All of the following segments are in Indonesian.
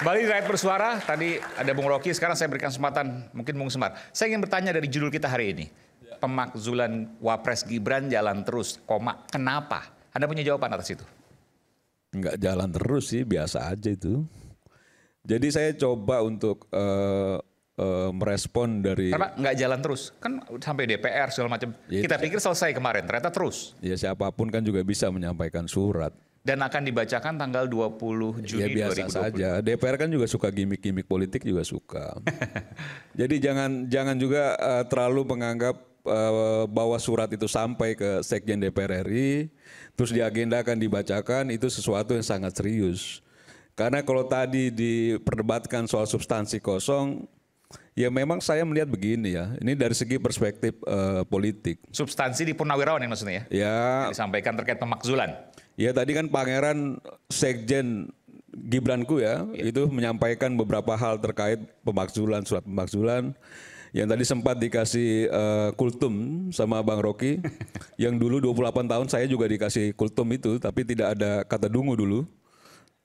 Kembali di Rakyat Bersuara, tadi ada Bung Rocky, sekarang saya berikan kesempatan mungkin Bung Semar. Saya ingin bertanya dari judul kita hari ini. Pemakzulan Wapres Gibran jalan terus, koma, kenapa? Anda punya jawaban atas itu? Enggak jalan terus sih, biasa aja itu. Jadi saya coba untuk merespon dari... Kenapa nggak jalan terus? Kan sampai DPR segala macam. Ya, kita pikir selesai kemarin, ternyata terus. Ya siapapun kan juga bisa menyampaikan surat. Dan akan dibacakan tanggal 20 Juni ya, biasa 2020. saja. DPR kan juga suka gimmick-gimmick politik juga suka. Jadi jangan juga terlalu menganggap bahwa surat itu sampai ke Sekjen DPR RI, terus diagendakan dibacakan, itu sesuatu yang sangat serius. Karena kalau tadi diperdebatkan soal substansi kosong, ya memang saya melihat begini ya, ini dari segi perspektif politik. Substansi di Purnawirawan yang maksudnya ya? Ya. Yang disampaikan terkait pemakzulan. Ya tadi kan Pangeran Sekjen Gibranku ya, itu menyampaikan beberapa hal terkait pemakzulan, surat pemakzulan. Yang tadi sempat dikasih kultum sama Bang Rocky. Yang dulu 28 tahun saya juga dikasih kultum itu, tapi tidak ada kata dungu dulu.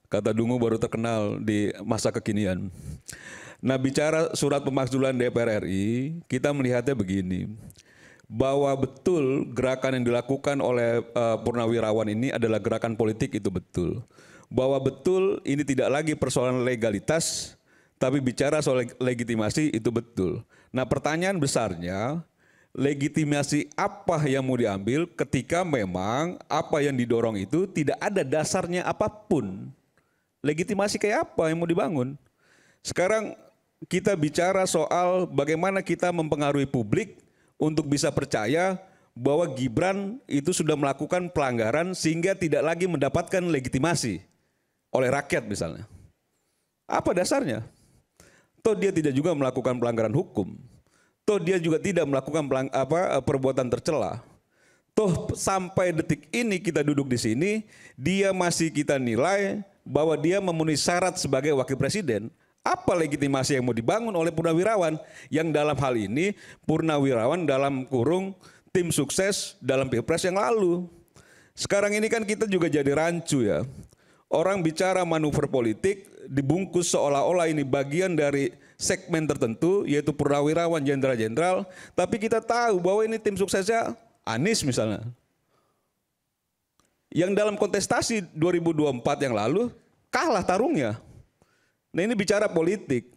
Kata dungu baru terkenal di masa kekinian. Nah bicara surat pemakzulan DPR RI, kita melihatnya begini. Bahwa betul gerakan yang dilakukan oleh Purnawirawan ini adalah gerakan politik, itu betul. Bahwa betul ini tidak lagi persoalan legalitas, tapi bicara soal legitimasi, itu betul. Nah pertanyaan besarnya, legitimasi apa yang mau diambil ketika memang apa yang didorong itu tidak ada dasarnya apapun. Legitimasi kayak apa yang mau dibangun? Sekarang kita bicara soal bagaimana kita mempengaruhi publik untuk bisa percaya bahwa Gibran itu sudah melakukan pelanggaran sehingga tidak lagi mendapatkan legitimasi oleh rakyat misalnya. Apa dasarnya? Toh dia tidak juga melakukan pelanggaran hukum. Toh dia juga tidak melakukan perbuatan tercela. Toh sampai detik ini kita duduk di sini, dia masih kita nilai bahwa dia memenuhi syarat sebagai wakil presiden. Apa legitimasi yang mau dibangun oleh Purnawirawan? Yang dalam hal ini Purnawirawan dalam kurung tim sukses dalam Pilpres yang lalu. Sekarang ini kan kita juga jadi rancu ya. Orang bicara manuver politik dibungkus seolah-olah ini bagian dari segmen tertentu, yaitu Purnawirawan, jenderal-jenderal. Tapi kita tahu bahwa ini tim suksesnya Anies misalnya. Yang dalam kontestasi 2024 yang lalu kalah tarungnya. Nah ini bicara politik.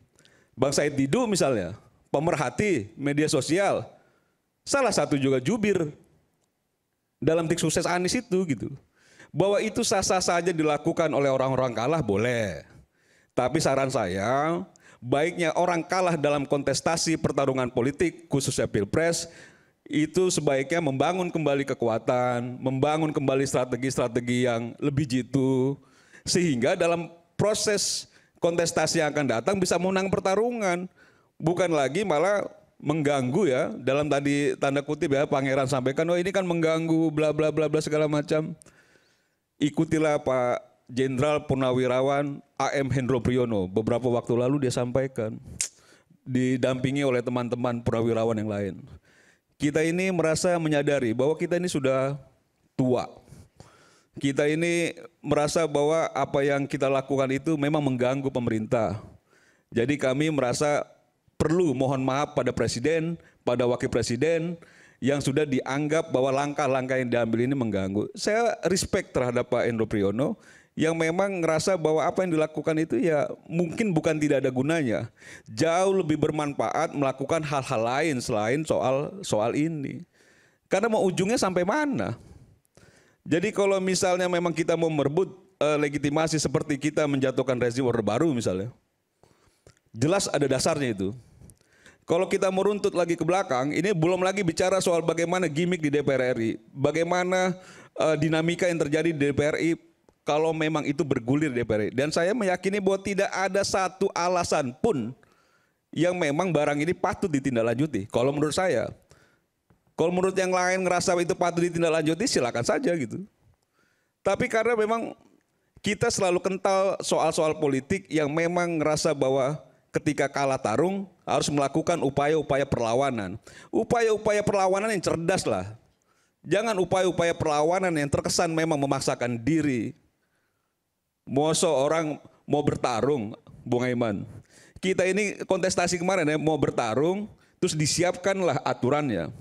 Bang Said Didu misalnya, pemerhati media sosial. Salah satu juga jubir dalam tim sukses Anies itu gitu. Bahwa itu sah-sah saja dilakukan oleh orang-orang kalah boleh. Tapi saran saya, baiknya orang kalah dalam kontestasi pertarungan politik, khususnya Pilpres, itu sebaiknya membangun kembali kekuatan, membangun kembali strategi-strategi yang lebih jitu, sehingga dalam proses kontestasi yang akan datang bisa menang pertarungan. Bukan lagi malah mengganggu ya, dalam tadi tanda kutip ya Pangeran sampaikan, oh ini kan mengganggu bla bla bla bla segala macam. Ikutilah Pak Jenderal Purnawirawan AM Hendro Priyono, beberapa waktu lalu dia sampaikan, didampingi oleh teman-teman Purnawirawan yang lain. Kita ini merasa menyadari bahwa kita ini sudah tua. Kita ini merasa bahwa apa yang kita lakukan itu memang mengganggu pemerintah. Jadi kami merasa perlu mohon maaf pada Presiden, pada Wakil Presiden yang sudah dianggap bahwa langkah-langkah yang diambil ini mengganggu. Saya respect terhadap Pak Hendro Priyono yang memang ngerasa bahwa apa yang dilakukan itu ya mungkin bukan tidak ada gunanya. Jauh lebih bermanfaat melakukan hal-hal lain selain soal ini. Karena mau ujungnya sampai mana? Jadi kalau misalnya memang kita mau merebut legitimasi seperti kita menjatuhkan rezim Orde Baru misalnya, jelas ada dasarnya itu. Kalau kita meruntut lagi ke belakang, ini belum lagi bicara soal bagaimana gimmick di DPR RI, bagaimana dinamika yang terjadi di DPR RI kalau memang itu bergulir di DPR RI. Dan saya meyakini bahwa tidak ada satu alasan pun yang memang barang ini patut ditindaklanjuti. Kalau menurut saya. Kalau menurut yang lain ngerasa itu patut ditindaklanjuti, silakan saja gitu. Tapi karena memang kita selalu kental soal-soal politik yang memang ngerasa bahwa ketika kalah tarung harus melakukan upaya-upaya perlawanan. Upaya-upaya perlawanan yang cerdas lah. Jangan upaya-upaya perlawanan yang terkesan memang memaksakan diri. Masa orang mau bertarung, Bung Aiman. Kita ini kontestasi kemarin ya, mau bertarung, terus disiapkanlah aturannya.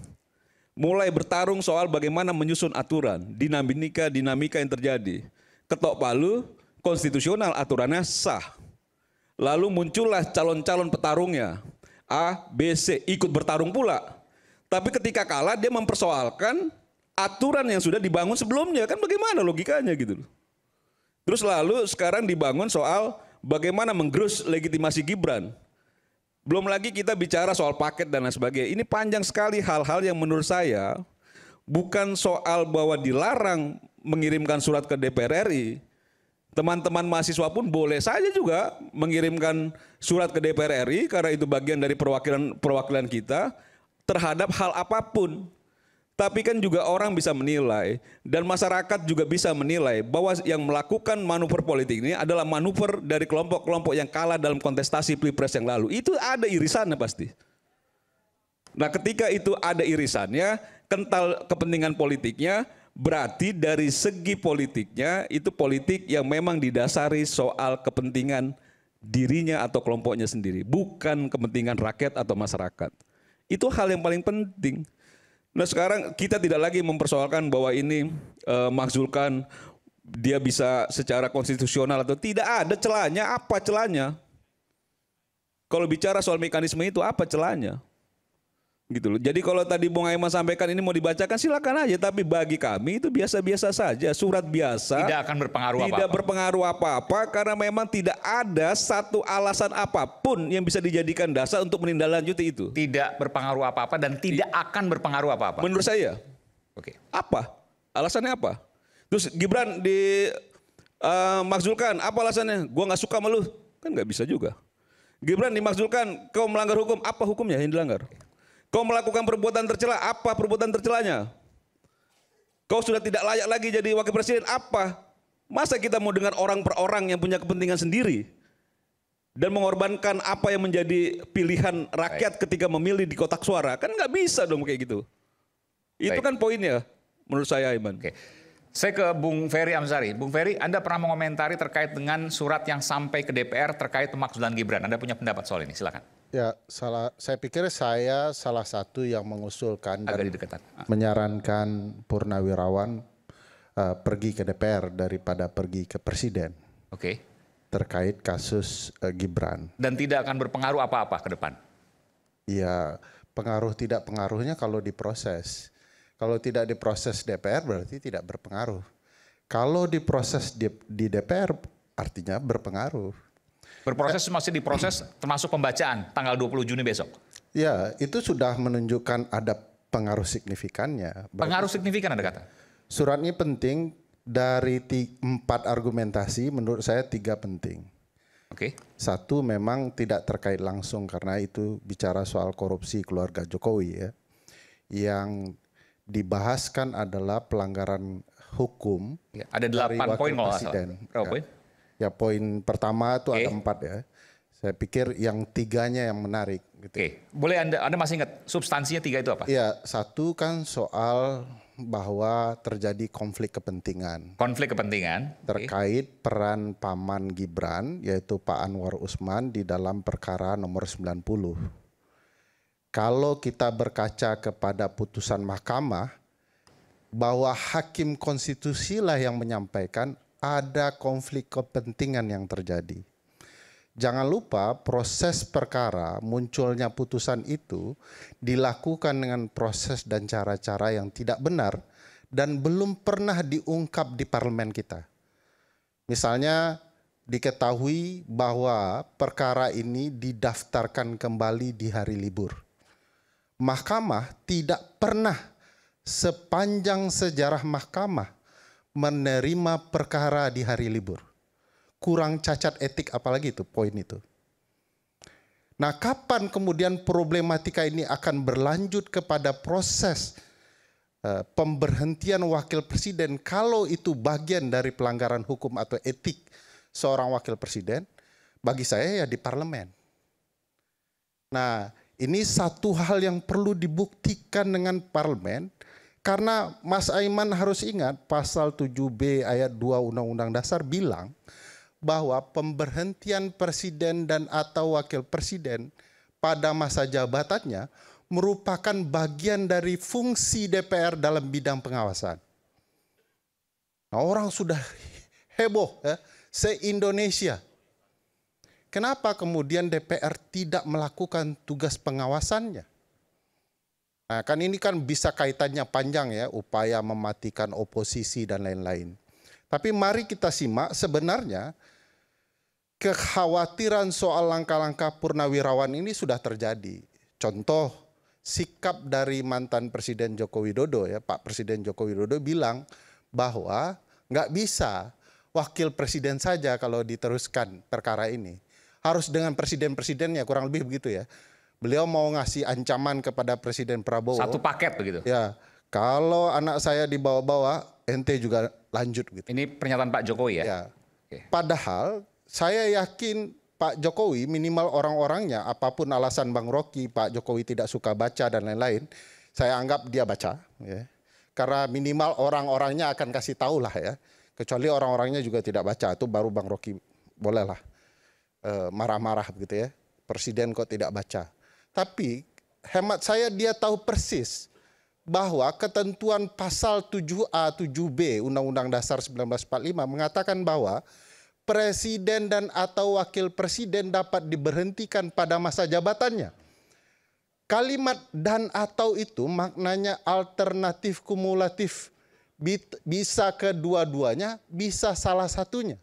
Mulai bertarung soal bagaimana menyusun aturan, dinamika yang terjadi. Ketok palu, konstitusional aturannya sah. Lalu muncullah calon-calon petarungnya. A, B, C, ikut bertarung pula. Tapi ketika kalah dia mempersoalkan aturan yang sudah dibangun sebelumnya. Kan bagaimana logikanya gitu loh. Terus lalu sekarang dibangun soal bagaimana menggerus legitimasi Gibran. Belum lagi kita bicara soal paket dan lain sebagainya. Ini panjang sekali hal-hal yang menurut saya bukan soal bahwa dilarang mengirimkan surat ke DPR RI. Teman-teman mahasiswa pun boleh saja juga mengirimkan surat ke DPR RI karena itu bagian dari perwakilan kita terhadap hal apapun. Tapi kan juga orang bisa menilai dan masyarakat juga bisa menilai bahwa yang melakukan manuver politik ini adalah manuver dari kelompok-kelompok yang kalah dalam kontestasi Pilpres yang lalu. Itu ada irisannya pasti. Nah ketika itu ada irisannya, kental kepentingan politiknya, berarti dari segi politiknya itu politik yang memang didasari soal kepentingan dirinya atau kelompoknya sendiri. Bukan kepentingan rakyat atau masyarakat. Itu hal yang paling penting. Nah sekarang kita tidak lagi mempersoalkan bahwa ini Mark Zulkan dia bisa secara konstitusional atau tidak, ada celahnya. Apa celahnya? Kalau bicara soal mekanisme itu apa celahnya? Gitu loh. Jadi kalau tadi Bung Aiman sampaikan ini mau dibacakan silakan aja, tapi bagi kami itu biasa-biasa saja, surat biasa. Tidak akan berpengaruh apa-apa. Tidak berpengaruh apa-apa karena memang tidak ada satu alasan apapun yang bisa dijadikan dasar untuk menindaklanjuti itu. Tidak berpengaruh apa-apa dan tidak akan berpengaruh apa-apa. Menurut saya. Oke. Apa? Alasannya apa? Terus Gibran dimakzulkan, apa alasannya? Gua nggak suka sama lu. Kan nggak bisa juga. Gibran dimakzulkan, kau melanggar hukum, apa hukumnya yang dilanggar? Kau melakukan perbuatan tercela, apa perbuatan tercelanya? Kau sudah tidak layak lagi jadi wakil presiden, apa? Masa kita mau dengar orang per orang yang punya kepentingan sendiri dan mengorbankan apa yang menjadi pilihan rakyat ketika memilih di kotak suara? Kan nggak bisa dong kayak gitu. Itu kan poinnya menurut saya, Iman. Oke. Saya ke Bung Ferry Amsari. Bung Ferry, Anda pernah mengomentari terkait dengan surat yang sampai ke DPR terkait pemakzulan Gibran. Anda punya pendapat soal ini, silakan. Ya, saya pikir saya salah satu yang mengusulkan dan Agak menyarankan Purnawirawan pergi ke DPR daripada pergi ke Presiden. Oke. Terkait kasus Gibran. Dan tidak akan berpengaruh apa-apa ke depan? Ya, pengaruh tidak pengaruhnya kalau diproses. Kalau tidak diproses DPR berarti tidak berpengaruh. Kalau diproses di DPR artinya berpengaruh. Berproses masih diproses termasuk pembacaan tanggal 20 Juni besok? Ya, itu sudah menunjukkan ada pengaruh signifikannya. Pengaruh signifikan Anda kata? Surat ini penting dari 4 argumentasi, menurut saya 3 penting. Oke. Satu memang tidak terkait langsung karena itu bicara soal korupsi keluarga Jokowi ya. Yang dibahaskan adalah pelanggaran hukum. Ya, ada 8 poin kalau nggak salah. Berapa poin? Ya poin pertama itu ada 4 ya. Saya pikir yang 3-nya yang menarik. Gitu. Oke, boleh Anda masih ingat substansinya 3 itu apa? Ya, satu kan soal bahwa terjadi konflik kepentingan. Konflik kepentingan. Terkait peran paman Gibran yaitu Pak Anwar Usman di dalam perkara nomor 90. Kalau kita berkaca kepada putusan mahkamah bahwa hakim konstitusi lah yang menyampaikan ada konflik kepentingan yang terjadi. Jangan lupa proses perkara munculnya putusan itu dilakukan dengan proses dan cara-cara yang tidak benar dan belum pernah diungkap di parlemen kita. Misalnya diketahui bahwa perkara ini didaftarkan kembali di hari libur. Mahkamah tidak pernah sepanjang sejarah mahkamah menerima perkara di hari libur. Kurang cacat etik apalagi itu poin itu. Nah, kapan kemudian problematika ini akan berlanjut kepada proses pemberhentian wakil presiden kalau itu bagian dari pelanggaran hukum atau etik seorang wakil presiden? Bagi saya ya di parlemen. Nah, ini satu hal yang perlu dibuktikan dengan parlemen. Karena Mas Aiman harus ingat pasal 7B ayat 2 Undang-Undang Dasar bilang bahwa pemberhentian presiden dan atau wakil presiden pada masa jabatannya merupakan bagian dari fungsi DPR dalam bidang pengawasan. Nah, orang sudah heboh ya, se-Indonesia. Kenapa kemudian DPR tidak melakukan tugas pengawasannya? Nah, kan ini kan bisa kaitannya panjang ya, upaya mematikan oposisi dan lain-lain. Tapi mari kita simak sebenarnya kekhawatiran soal langkah-langkah purnawirawan ini sudah terjadi. Contoh, sikap dari mantan Presiden Joko Widodo ya, Pak Presiden Joko Widodo bilang bahwa nggak bisa wakil presiden saja kalau diteruskan perkara ini. Harus dengan presiden-presidennya, kurang lebih begitu ya. Beliau mau ngasih ancaman kepada Presiden Prabowo. Satu paket begitu. Ya, kalau anak saya dibawa-bawa, ente juga lanjut gitu. Ini pernyataan Pak Jokowi ya? Ya. Oke. Padahal saya yakin Pak Jokowi minimal orang-orangnya, apapun alasan Bang Rocky, Pak Jokowi tidak suka baca dan lain-lain, saya anggap dia baca. Ya. Karena minimal orang-orangnya akan kasih tahu lah ya. Kecuali orang-orangnya juga tidak baca, itu baru Bang Rocky bolehlah marah-marah begitu ya. Presiden kok tidak baca. Tapi hemat saya dia tahu persis bahwa ketentuan pasal 7A, 7B Undang-Undang Dasar 1945 mengatakan bahwa presiden dan atau wakil presiden dapat diberhentikan pada masa jabatannya. Kalimat dan atau itu maknanya alternatif kumulatif. Bisa kedua-duanya, bisa salah satunya.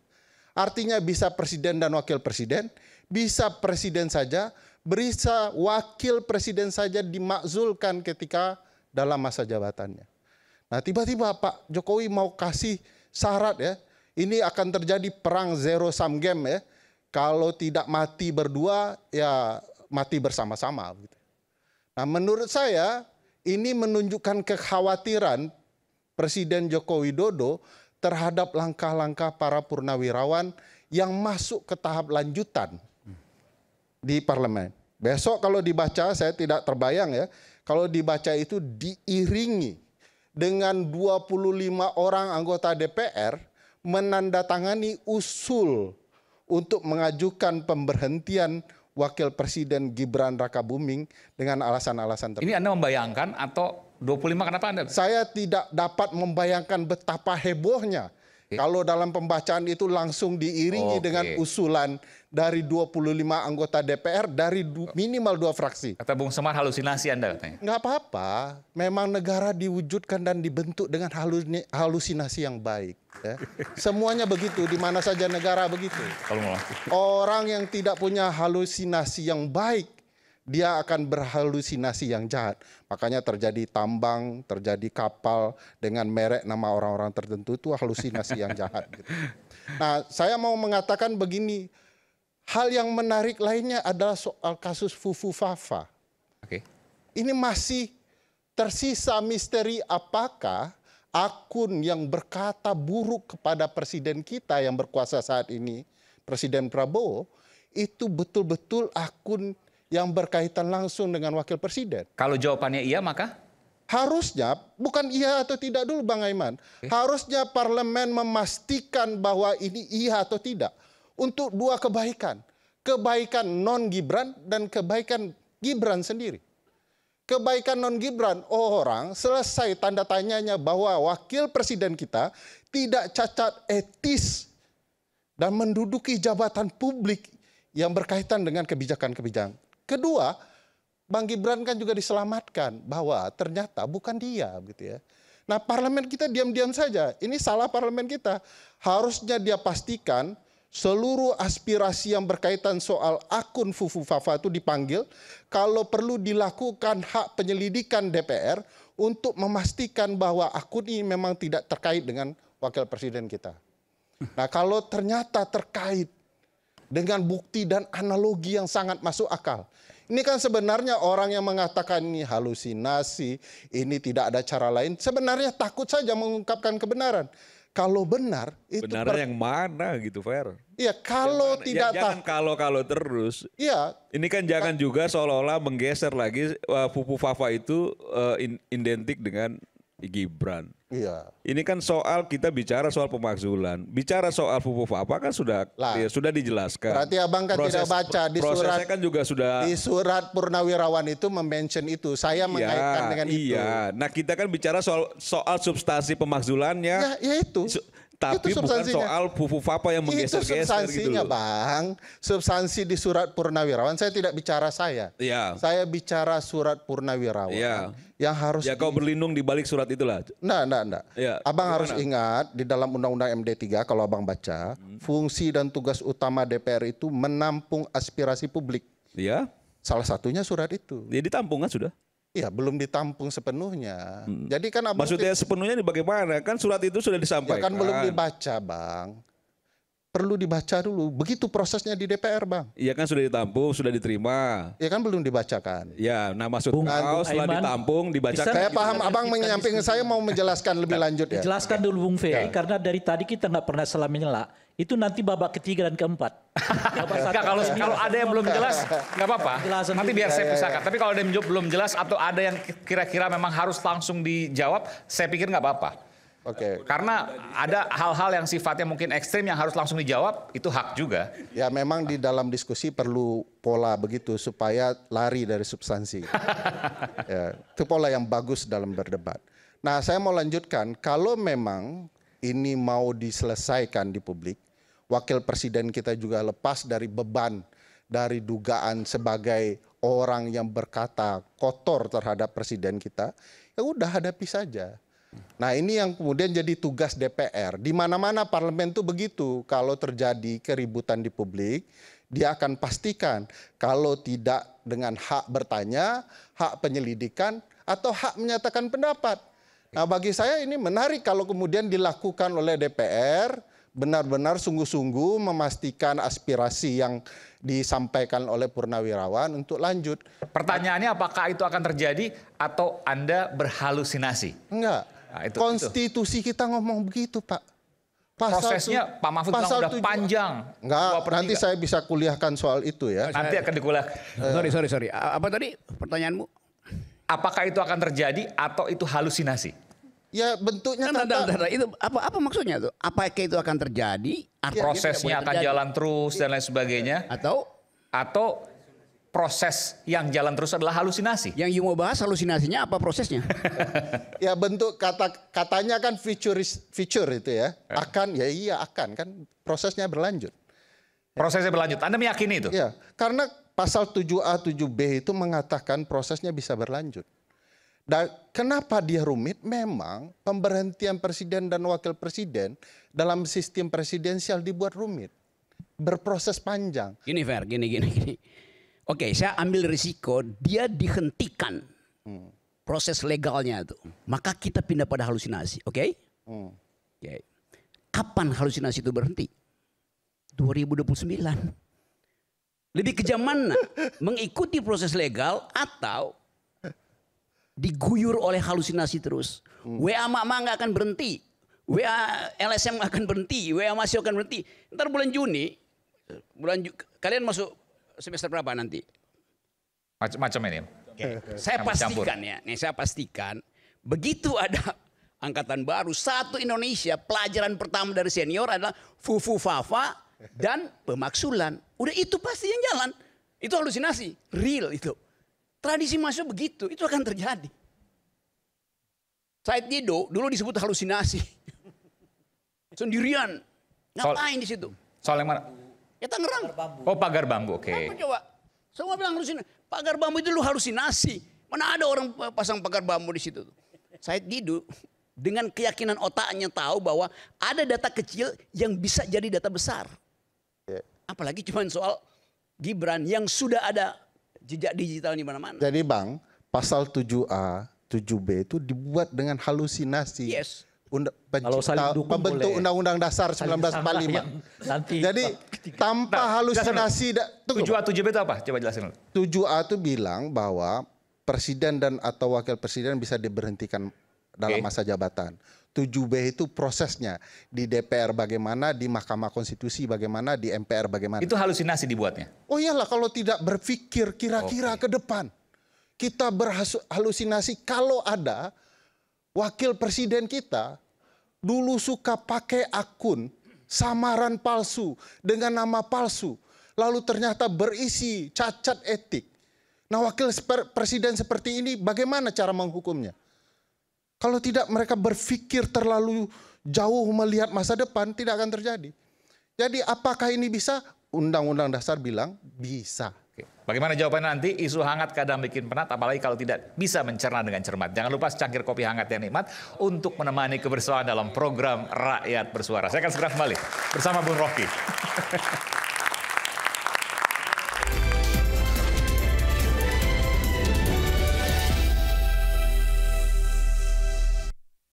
Artinya bisa presiden dan wakil presiden, bisa presiden saja, bisa wakil presiden saja dimakzulkan ketika dalam masa jabatannya. Nah, tiba-tiba Pak Jokowi mau kasih syarat ya, ini akan terjadi perang zero sum game ya. Kalau tidak mati berdua, ya mati bersama-sama. Nah, menurut saya ini menunjukkan kekhawatiran Presiden Joko Widodo terhadap langkah-langkah para purnawirawan yang masuk ke tahap lanjutan di parlemen. Besok kalau dibaca, saya tidak terbayang ya, kalau dibaca itu diiringi dengan 25 orang anggota DPR menandatangani usul untuk mengajukan pemberhentian Wakil Presiden Gibran Rakabuming dengan alasan-alasan tertentu. Ini Anda membayangkan atau 25 kenapa Anda? Saya tidak dapat membayangkan betapa hebohnya kalau dalam pembacaan itu langsung diiringi dengan usulan dari 25 anggota DPR dari minimal 2 fraksi. Kata Bung Semar halusinasi Anda katanya. Nggak apa-apa, memang negara diwujudkan dan dibentuk dengan halusinasi yang baik. Ya. Semuanya begitu, di mana saja negara begitu. Orang yang tidak punya halusinasi yang baik, dia akan berhalusinasi yang jahat. Makanya terjadi tambang, terjadi kapal dengan merek nama orang-orang tertentu, itu halusinasi yang jahat. Gitu. Nah, saya mau mengatakan begini, hal yang menarik lainnya adalah soal kasus Fufu Fafa. Ini masih tersisa misteri apakah akun yang berkata buruk kepada presiden kita yang berkuasa saat ini, Presiden Prabowo, itu betul-betul akun yang berkaitan langsung dengan wakil presiden. Kalau jawabannya iya maka? Harusnya, bukan iya atau tidak dulu Bang Aiman. Harusnya parlemen memastikan bahwa ini iya atau tidak. Untuk 2 kebaikan. Kebaikan non-Gibran dan kebaikan Gibran sendiri. Kebaikan non-Gibran, orang selesai tanda tanyanya bahwa wakil presiden kita tidak cacat etis dan menduduki jabatan publik yang berkaitan dengan kebijakan-kebijakan. Kedua, Bang Gibran kan juga diselamatkan bahwa ternyata bukan dia gitu ya. Nah, parlemen kita diam-diam saja. Ini salah parlemen kita. Harusnya dia pastikan seluruh aspirasi yang berkaitan soal akun Fufu Fafa itu dipanggil. Kalau perlu dilakukan hak penyelidikan DPR untuk memastikan bahwa akun ini memang tidak terkait dengan wakil presiden kita. Nah, kalau ternyata terkait dengan bukti dan analogi yang sangat masuk akal. Ini kan sebenarnya orang yang mengatakan ini halusinasi, ini tidak ada cara lain, sebenarnya takut saja mengungkapkan kebenaran. Kalau benar, itu benarnya yang mana gitu, Fer? Iya, kalau tidak jangan kalau terus. Iya. Ini kan jangan juga seolah-olah menggeser lagi Fufu Fafa itu identik dengan Gibran. Iya. Ini kan soal kita bicara soal pemakzulan, bicara soal apa kan sudah Lah. sudah dijelaskan. Berarti abang kan tidak baca di prosesnya surat kan juga sudah. di surat Purnawirawan itu mention itu. Saya mengaitkan dengan itu. Iya. Nah kita kan bicara soal substansi pemakzulannya. Ya itu. Tapi itu bukan substansinya. soal apa yang Itu menggeser-geser gitu substansinya, loh. Bang. Substansi di surat Purnawirawan. Saya tidak bicara saya. Iya. Saya bicara surat Purnawirawan. Iya. Yang harus Ya kau berlindung di balik surat itulah. Enggak. Ya, Abang gimana? harus ingat di dalam Undang-Undang MD3 kalau abang baca, fungsi dan tugas utama DPR itu menampung aspirasi publik. Iya. Salah satunya surat itu. Ya ditampung kan sudah. Ya belum ditampung sepenuhnya. Jadi kan abang Maksudnya sepenuhnya ini bagaimana? Kan surat itu sudah ya disampaikan. kan belum dibaca, Bang. Perlu dibaca dulu. Begitu prosesnya di DPR, Bang. Iya kan sudah ditampung, sudah diterima. Ya kan belum dibacakan. Ya, nah maksud Bung kau setelah Aiman, ditampung dibacakan. Saya paham kita abang menyampaikan, saya mau menjelaskan lebih lanjut ya. Jelaskan dulu Bung Ferry, karena dari tadi kita nggak pernah salah menyela. Itu nanti babak ketiga dan keempat. Enggak, kalau ada yang belum jelas nggak apa-apa. Penjelasan Nanti dulu. biar saya pisahkan. Tapi kalau ada yang belum jelas atau ada yang kira-kira memang harus langsung dijawab, saya pikir nggak apa-apa. Oke. Karena ada hal-hal yang sifatnya mungkin ekstrim yang harus langsung dijawab, itu hak juga. Ya memang di dalam diskusi perlu pola begitu supaya lari dari substansi. Ya, itu pola yang bagus dalam berdebat. Nah saya mau lanjutkan, kalau memang ini mau diselesaikan di publik, wakil presiden kita juga lepas dari beban, dari dugaan sebagai orang yang berkata kotor terhadap presiden kita, ya udah hadapi saja. Nah ini yang kemudian jadi tugas DPR. Di mana-mana parlemen itu begitu. Kalau terjadi keributan di publik, dia akan pastikan kalau tidak dengan hak bertanya, hak penyelidikan, atau hak menyatakan pendapat. Nah bagi saya ini menarik kalau kemudian dilakukan oleh DPR, benar-benar sungguh-sungguh memastikan aspirasi yang disampaikan oleh Purnawirawan untuk lanjut. Pertanyaannya apakah itu akan terjadi atau Anda berhalusinasi? Enggak. Nah, itu. Konstitusi kita ngomong begitu, Pak. Prosesnya Pak Mahfud bilang udah panjang. Enggak, 2/3. nanti saya bisa kuliahkan soal itu ya. Nanti akan dikuliah. Sorry. Apa tadi pertanyaanmu? Apakah itu akan terjadi atau itu halusinasi? Ya bentuknya Tanda. Itu apa maksudnya tuh? Apakah itu akan terjadi? Artinya Prosesnya tidak boleh akan terjadi. jalan terus dan lain sebagainya. Atau Proses yang jalan terus adalah halusinasi. yang you mau bahas halusinasinya apa prosesnya? Ya bentuk katanya kan feature itu ya. Akan ya iya akan kan prosesnya berlanjut. Prosesnya berlanjut. Anda meyakini itu? Ya, karena pasal 7A 7B itu mengatakan prosesnya bisa berlanjut. Dan kenapa dia rumit? Memang pemberhentian presiden dan wakil presiden dalam sistem presidensial dibuat rumit. Berproses panjang. Gini Fer, gini. Oke, saya ambil risiko dia dihentikan proses legalnya itu. Maka kita pindah pada halusinasi, oke? Oke. Kapan halusinasi itu berhenti? 2029. Lebih kejam mana? Mengikuti proses legal atau diguyur oleh halusinasi terus. WA mama nggak akan berhenti. WA LSM nggak akan berhenti. WA masih akan berhenti. Ntar bulan Juni, kalian masuk semester berapa nanti? Macam ini. Saya Campur-campur. pastikan ya, saya pastikan begitu ada angkatan baru satu Indonesia, pelajaran pertama dari senior adalah fufu fafa dan pemaksulan. Udah itu pasti yang jalan. Itu halusinasi, real itu. Tradisi masuk begitu, itu akan terjadi. Said Dido dulu disebut halusinasi. Sendirian. Ngapain di situ? Soal yang mana? Ya Tangerang. Oh, pagar bambu, oke. Apa coba? Semua bilang halusinasi. Pagar bambu itu lu halusinasi. Mana ada orang pasang pagar bambu di situ. Said Didu dengan keyakinan otaknya tahu bahwa ada data kecil yang bisa jadi data besar. Apalagi cuma soal Gibran yang sudah ada jejak digital di mana-mana. Jadi Bang, pasal 7A, 7B itu dibuat dengan halusinasi. Yes. Kalau saling dukung Pembentuk boleh. Undang-Undang Dasar Saling sama lah 1945. yang nanti Jadi tanpa halusinasi. 7A 7B itu apa? Coba jelasin dulu. 7A itu bilang bahwa presiden dan atau wakil presiden bisa diberhentikan dalam masa jabatan. 7B itu prosesnya di DPR bagaimana, di Mahkamah Konstitusi bagaimana, di MPR bagaimana. Itu halusinasi dibuatnya. Oh iyalah kalau tidak berpikir kira-kira ke depan. Kita berhalusinasi kalau ada wakil presiden kita dulu suka pakai akun samaran palsu dengan nama palsu. Lalu ternyata berisi cacat etik. Nah, wakil presiden seperti ini bagaimana cara menghukumnya? Kalau tidak mereka berpikir terlalu jauh melihat masa depan, tidak akan terjadi. Jadi apakah ini bisa? Undang-Undang Dasar bilang bisa. Oke. Bagaimana jawabannya nanti? Isu hangat kadang bikin penat, apalagi kalau tidak bisa mencerna dengan cermat. Jangan lupa secangkir kopi hangat yang nikmat untuk menemani kebersamaan dalam program Rakyat Bersuara. Saya akan segera kembali bersama Bung Rocky.